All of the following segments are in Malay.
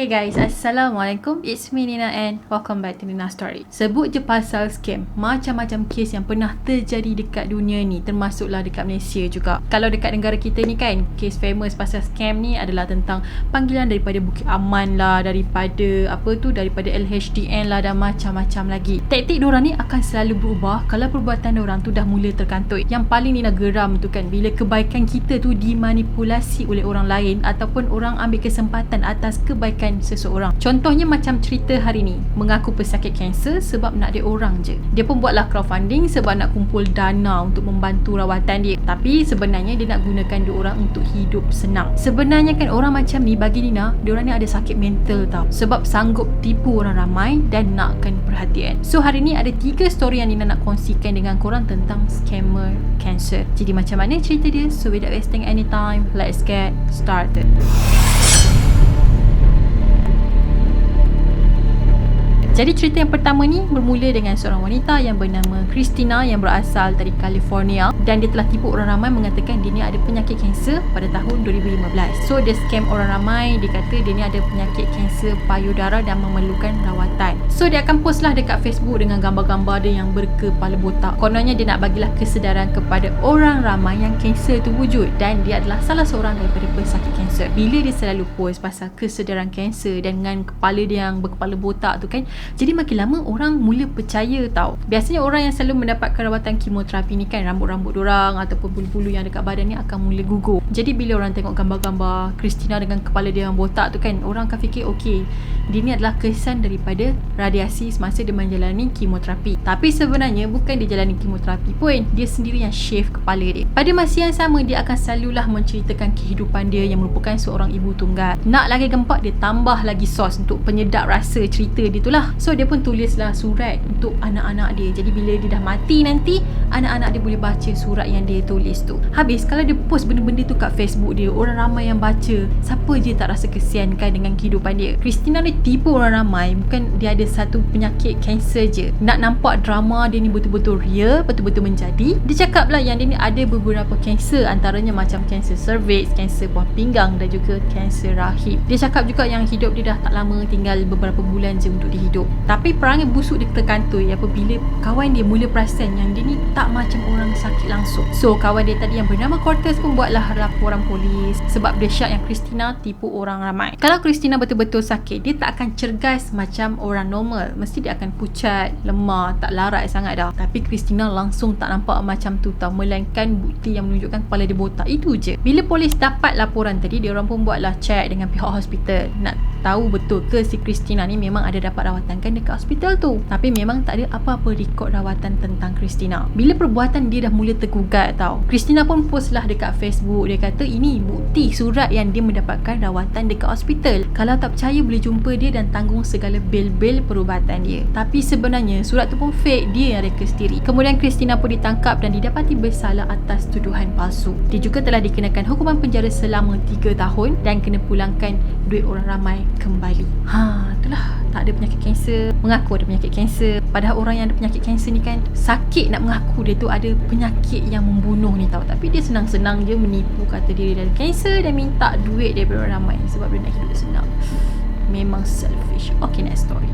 Hey guys, Assalamualaikum. It's me Nina and welcome back to Nina Story. Sebut je pasal scam, macam-macam kes yang pernah terjadi dekat dunia ni, termasuklah dekat Malaysia juga. Kalau dekat negara kita ni kan, kes famous pasal scam ni adalah tentang panggilan daripada Bukit Aman lah, daripada daripada LHDN lah, dan macam-macam lagi. Taktik diorang ni akan selalu berubah kalau perbuatan diorang tu dah mula terkantoi. Yang paling Nina geram tu kan, bila kebaikan kita tu dimanipulasi oleh orang lain ataupun orang ambil kesempatan atas kebaikan seseorang. Contohnya macam cerita hari ni, mengaku pesakit kanser sebab nak dia orang je. Dia pun buatlah crowdfunding sebab nak kumpul dana untuk membantu rawatan dia. Tapi sebenarnya dia nak gunakan dia orang untuk hidup senang. Sebenarnya kan orang macam ni bagi Nina, dia orang ni ada sakit mental tau. Sebab sanggup tipu orang ramai dan nakkan perhatian. So hari ni ada 3 story yang Nina nak kongsikan dengan korang tentang scammer kanser. Jadi macam mana cerita dia? So without wasting any time, let's get started. Jadi cerita yang pertama ni bermula dengan seorang wanita yang bernama Christina yang berasal dari California, dan dia telah tipu orang ramai mengatakan dia ni ada penyakit kanser pada tahun 2015. So dia scam orang ramai, dia kata dia ni ada penyakit kanser payudara dan memerlukan rawatan. So dia akan post lah dekat Facebook dengan gambar-gambar dia yang berkepala botak. Kononnya dia nak bagilah kesedaran kepada orang ramai yang kanser tu wujud, dan dia adalah salah seorang daripada pesakit kanser. Bila dia selalu post pasal kesedaran kanser dengan kepala dia yang berkepala botak tu kan, jadi makin lama orang mula percaya tau. Biasanya orang yang selalu mendapatkan rawatan kemoterapi ni kan, rambut-rambut diorang ataupun bulu-bulu yang dekat badan ni akan mula gugur. Jadi bila orang tengok gambar-gambar Christina dengan kepala dia yang botak tu kan, orang akan fikir okey, dia ni adalah kesan daripada radiasi semasa dia menjalani kemoterapi. Tapi sebenarnya bukan dia jalani kemoterapi pun, dia sendiri yang shave kepala dia. Pada masa yang sama, dia akan selalulah menceritakan kehidupan dia yang merupakan seorang ibu tunggal. Nak lagi gempak, dia tambah lagi sos untuk penyedap rasa cerita dia tu lah. So dia pun tulislah surat untuk anak-anak dia. Jadi bila dia dah mati nanti, anak-anak dia boleh baca surat yang dia tulis tu. Habis kalau dia post benda-benda tu kat Facebook dia, orang ramai yang baca, siapa je tak rasa kesian kan dengan kehidupan dia. Christina ni tipu orang ramai, bukan dia ada satu penyakit kanser je. Nak nampak drama dia ni betul-betul real, betul-betul menjadi, dia cakap lah yang dia ni ada beberapa kanser, antaranya macam kanser cervix, kanser buah pinggang dan juga kanser rahim. Dia cakap juga yang hidup dia dah tak lama, tinggal beberapa bulan je untuk dia hidup. Tapi perangai busuk dia terkantoi apabila kawan dia mula perasan yang dia ni tak macam orang sakit langsung. So kawan dia tadi yang bernama Cortez pun buatlah laporan polis sebab dia syak yang Christina tipu orang ramai. Kalau Christina betul-betul sakit, dia tak akan cergas macam orang normal. Mesti dia akan pucat, lemah, tak larat sangat dah. Tapi Christina langsung tak nampak macam tu tau, melainkan bukti yang menunjukkan kepala dia botak. Itu je. Bila polis dapat laporan tadi, dia orang pun buatlah check dengan pihak hospital, nak tahu betul ke si Christina ni memang ada dapat rawatan kan dekat hospital tu. Tapi memang tak ada apa-apa rekod rawatan tentang Christina. Bila perbuatan dia dah mula tergugat tau, Christina pun post lah dekat Facebook. Dia kata ini bukti surat yang dia mendapatkan rawatan dekat hospital. Kalau tak percaya boleh jumpa dia dan tanggung segala bil-bil perubatan dia. Tapi sebenarnya surat tu pun fake, dia yang reka sendiri. Kemudian Christina pun ditangkap dan didapati bersalah atas tuduhan palsu. Dia juga telah dikenakan hukuman penjara selama 3 tahun dan kena pulangkan duit orang ramai kembali. Itulah, tak ada penyakit kanser, mengaku ada penyakit kanser. Padahal orang yang ada penyakit kanser ni kan sakit nak mengaku dia tu ada penyakit yang membunuh ni tau. Tapi dia senang-senang je menipu, kata diri dia ada kanser dan minta duit daripada orang ramai sebab dia nak hidup senang. Memang selfish. Okay, next story.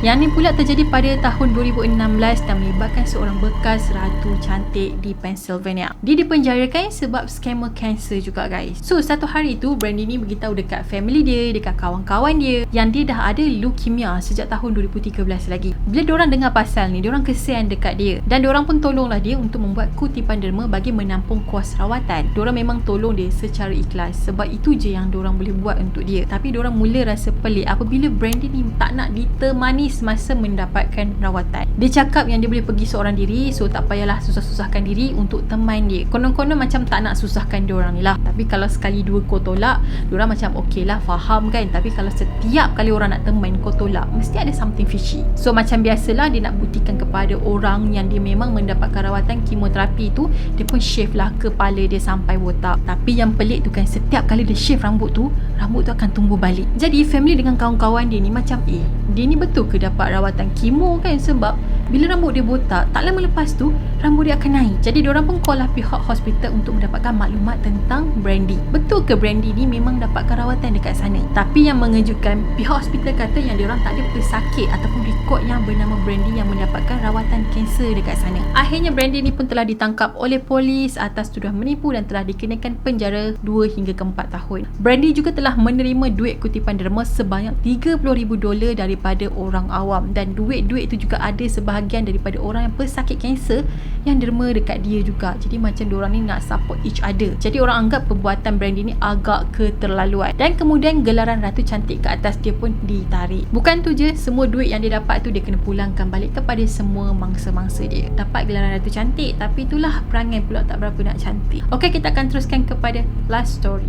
Yang ni pula terjadi pada tahun 2016 dan melibatkan seorang bekas ratu cantik di Pennsylvania. Dia dipenjarakan sebab scammer kanser juga guys. So satu hari tu Brandy ni beritahu dekat family dia, dekat kawan-kawan dia, yang dia dah ada leukemia sejak tahun 2013 lagi. Bila diorang dengar pasal ni, diorang kesian dekat dia dan diorang pun tolonglah dia untuk membuat kutipan derma bagi menampung kos rawatan. Diorang memang tolong dia secara ikhlas sebab itu je yang diorang boleh buat untuk dia. Tapi diorang mula rasa pelik apabila Brandy ni tak nak ditemani semasa mendapatkan rawatan. Dia cakap yang dia boleh pergi seorang diri, so tak payahlah susah-susahkan diri untuk teman dia. Konon-konon macam tak nak susahkan diorang ni lah. Tapi kalau sekali dua kau tolak, diorang macam okey lah, faham kan. Tapi kalau setiap kali orang nak teman kau tolak, mesti ada something fishy. So macam biasalah, dia nak buktikan kepada orang yang dia memang mendapatkan rawatan kemoterapi tu, dia pun shave lah kepala dia sampai botak. Tapi yang pelik tu kan, setiap kali dia shave rambut tu akan tumbuh balik. Jadi family dengan kawan-kawan dia ni macam dia ni betul ke dapat rawatan kemo kan, sebab Bila rambut dia botak, tak lama lepas tu rambut dia akan naik. Jadi diorang pun call lah pihak hospital untuk mendapatkan maklumat tentang Brandy. Betul ke Brandy ni memang dapatkan rawatan dekat sana? Tapi yang mengejutkan, pihak hospital kata yang diorang tak ada pesakit ataupun rekod yang bernama Brandy yang mendapatkan rawatan kanser dekat sana. Akhirnya Brandy ni pun telah ditangkap oleh polis atas tuduhan menipu dan telah dikenakan penjara 2 hingga ke 4 tahun. Brandy juga telah menerima duit kutipan derma sebanyak $30,000 daripada orang awam, dan duit-duit itu juga ada sebahagian daripada orang yang pesakit kanser yang derma dekat dia juga. Jadi macam diorang ni nak support each other. Jadi orang anggap perbuatan Brandy ni agak keterlaluan, dan kemudian gelaran Ratu Cantik ke atas dia pun ditarik. Bukan tu je, semua duit yang dia dapat tu dia kena pulangkan balik kepada semua mangsa-mangsa dia. Dapat gelaran Ratu Cantik, tapi itulah perangai pula tak berapa nak cantik. Okey, kita akan teruskan kepada last story.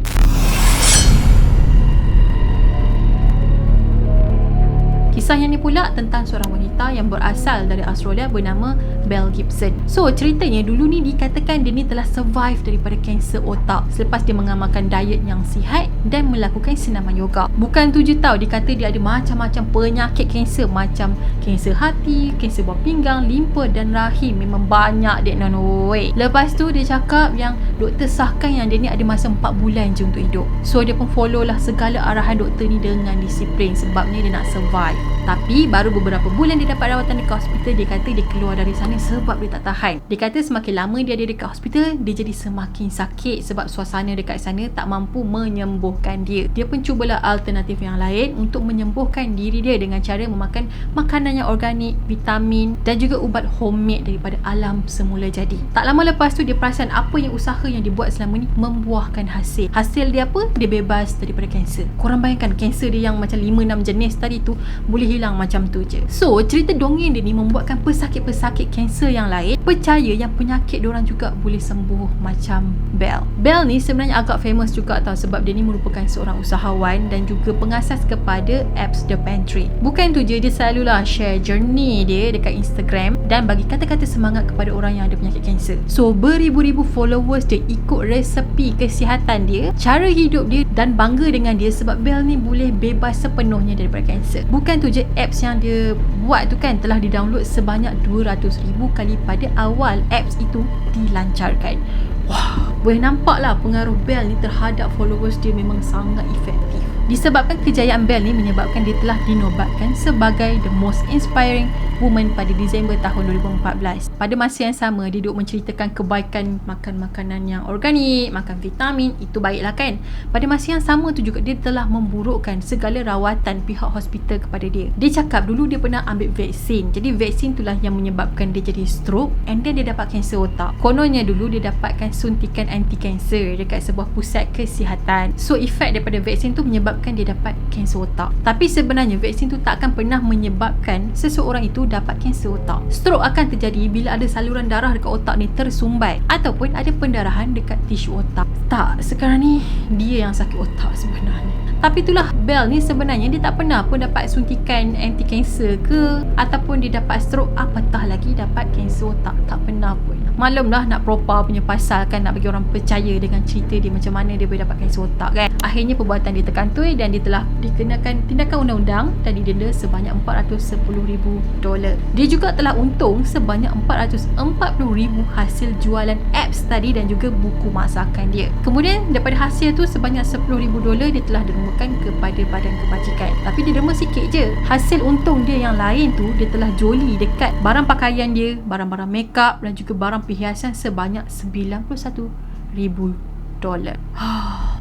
Kisah yang ni pula tentang seorang wanita yang berasal dari Australia bernama Belle Gibson. So, ceritanya dulu ni dikatakan dia ni telah survive daripada kanser otak selepas dia mengamalkan diet yang sihat dan melakukan senaman yoga. Bukan tu je tau, dikata dia ada macam-macam penyakit kanser, macam kanser hati, kanser buah pinggang, limpa dan rahim. Memang banyak dia way. Lepas tu dia cakap yang doktor sahkan yang dia ni ada masa 4 bulan je untuk hidup. So, dia pun follow lah segala arahan doktor ni dengan disiplin sebabnya dia nak survive. Tapi baru beberapa bulan dia dapat rawatan dekat hospital, dia kata dia keluar dari sana sebab dia tak tahan. Dia kata semakin lama dia ada dekat hospital, dia jadi semakin sakit sebab suasana dekat sana tak mampu menyembuhkan dia. Dia pun cubalah alternatif yang lain untuk menyembuhkan diri dia dengan cara memakan makanan yang organik, vitamin dan juga ubat homemade daripada alam semula jadi. Tak lama lepas tu dia perasan apa yang usaha yang dibuat selama ni membuahkan hasil. Hasil dia apa? Dia bebas daripada kanser. Korang bayangkan kanser dia yang macam 5-6 jenis tadi tu boleh hilang macam tu je. So, cerita dongeng dia ni membuatkan pesakit-pesakit kanser yang lain percaya yang penyakit diorang juga boleh sembuh macam Belle. Belle ni sebenarnya agak famous juga tau, sebab dia ni merupakan seorang usahawan dan juga pengasas kepada apps The Pantry. Bukan tu je, dia selalulah share journey dia dekat Instagram dan bagi kata-kata semangat kepada orang yang ada penyakit kanser. So, beribu-ribu followers dia ikut resepi kesihatan dia, cara hidup dia dan bangga dengan dia sebab Belle ni boleh bebas sepenuhnya daripada kanser. Bukan tu je, apps yang dia buat tu kan telah di-download sebanyak 200,000 kali pada awal apps itu dilancarkan. Wah, boleh nampak lah pengaruh Belle ni terhadap followers dia memang sangat efektif. Disebabkan kejayaan Belle ni menyebabkan dia telah dinobatkan sebagai the most inspiring woman pada Disember tahun 2014. Pada masa yang sama, dia duk menceritakan kebaikan makan makanan yang organik, makan vitamin, itu baiklah kan. Pada masa yang sama tu juga dia telah memburukkan segala rawatan pihak hospital kepada dia. Dia cakap dulu dia pernah ambil vaksin. Jadi vaksin itulah yang menyebabkan dia jadi stroke and then dia dapat kanser otak. Kononnya dulu dia dapatkan suntikan anti-kanser dekat sebuah pusat kesihatan. So efek daripada vaksin tu menyebabkan dia dapat kanser otak. Tapi sebenarnya vaksin tu tak akan pernah menyebabkan seseorang itu dapat kanser otak. Stroke akan terjadi bila ada saluran darah dekat otak ni tersumbat ataupun ada pendarahan dekat tisu otak. Tak, sekarang ni dia yang sakit otak sebenarnya. Tapi itulah, Belle ni sebenarnya dia tak pernah pun dapat suntikan anti-kanser ke ataupun dia dapat stroke, apatah lagi dapat kanser otak. Tak pernah pun. Maklumlah nak propa punya pasal kan, nak bagi orang percaya dengan cerita dia macam mana dia boleh dapat kanser otak kan. Akhirnya perbuatan dia terkantoi dan dia telah dikenakan tindakan undang-undang dan didenda sebanyak $410,000. Dia juga telah untung sebanyak $440,000 hasil jualan apps tadi dan juga buku masakan dia. Kemudian daripada hasil tu sebanyak $10,000 dia telah dermakan kepada badan kebajikan. Tapi dia derma sikit je. Hasil untung dia yang lain tu dia telah joli dekat barang pakaian dia, barang-barang makeup dan juga barang perhiasan sebanyak $91,000.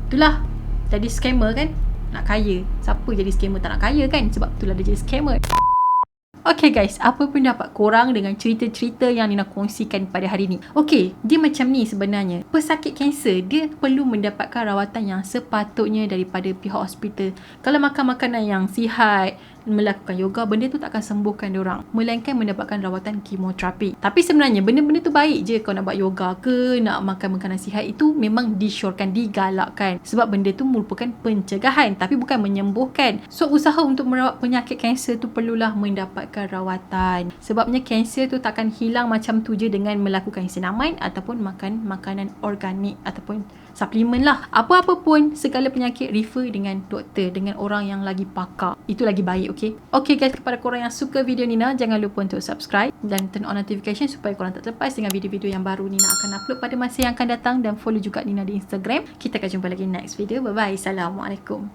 Itulah, jadi scammer kan, nak kaya. Siapa jadi scammer tak nak kaya kan? Sebab itulah dia jadi scammer. Okay guys, apa pendapat korang dengan cerita-cerita yang Nina kongsikan pada hari ni? Okay, dia macam ni sebenarnya. Pesakit kanser, dia perlu mendapatkan rawatan yang sepatutnya daripada pihak hospital. Kalau makan makanan yang sihat, melakukan yoga, benda tu tak akan sembuhkan diorang, melainkan mendapatkan rawatan kemoterapi. Tapi sebenarnya benda-benda tu baik je. Kau nak buat yoga ke, nak makan makanan sihat, itu memang disyorkan, digalakkan. Sebab benda tu merupakan pencegahan tapi bukan menyembuhkan. So usaha untuk merawat penyakit kanser tu perlulah mendapatkan rawatan. Sebabnya kanser tu takkan hilang macam tu je dengan melakukan senaman ataupun makan makanan organik ataupun suplemen lah. Apa-apa pun, segala penyakit refer dengan doktor, dengan orang yang lagi pakar. Itu lagi baik. okay? Okay guys, kepada korang yang suka video Nina, jangan lupa untuk subscribe dan turn on notification supaya korang tak terlepas dengan video-video yang baru Nina akan upload pada masa yang akan datang. Dan follow juga Nina di Instagram. Kita akan jumpa lagi next video. Bye bye. Assalamualaikum.